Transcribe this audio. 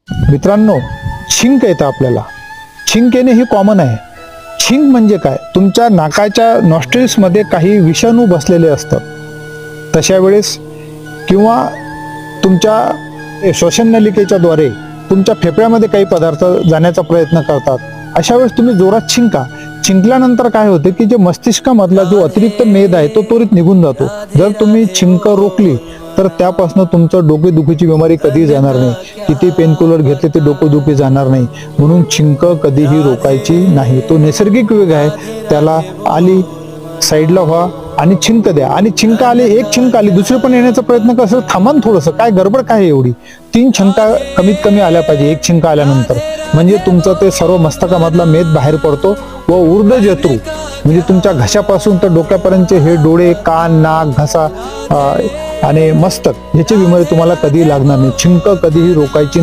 मित्रांनो, छिंक येतं आपल्याला. छिंक येणे हे कॉमन आहे. छिंक म्हणजे काय? तुमच्या नाकाच्या नॉस्ट्रिल्समध्ये काही विषाणू बसलेले असतात. तशा वेळेस किंवा तुमच्या श्वसन नलिकेच्या द्वारे तुमच्या फेफड्यामध्ये काही पदार्थ जाण्याचा प्रयत्न करतात. अशा वेळेस तुम्ही जोरात छिंका. छिंकल्यानंतर काय होते की जे मस्तिष्कामधला जो अतिरिक्त मेद आहे तो त्वरित निघून जातो. जर तुम्ही छिंक रोखली तर त्यापासून तुमचं डोकेदुखीची बिमारी कधी जाणार नाही. किती पेनकिलर घेतले ते डोकेदुखी जाणार नाही. म्हणून छिंक कधीही रोकायची नाही. तो नैसर्गिक वेग आहे. त्याला आली साईडला व्हा आणि छिंक द्या. आणि छिंक आली, एक छिंक आली, दुसरी पण येण्याचा प्रयत्न कसं, थांबा थोडंसं, काय गडबड काय एवढी. 3 छिंका कमीत कमी आल्या पाहिजे एक छिंक आल्यानंतर. म्हणजे तुमचं ते सर्व मस्तकामधला मेद बाहेर पडतो व ऊर्ध्वजत्रू म्हणजे तुमच्या घशापासून तर डोक्यापर्यंतचे हे डोळे, कान, नाक, घसा आणि मस्तक ह्याची बिमारी तुम्हाला कधी लागणार नाही. छिंक कधीही रोकायची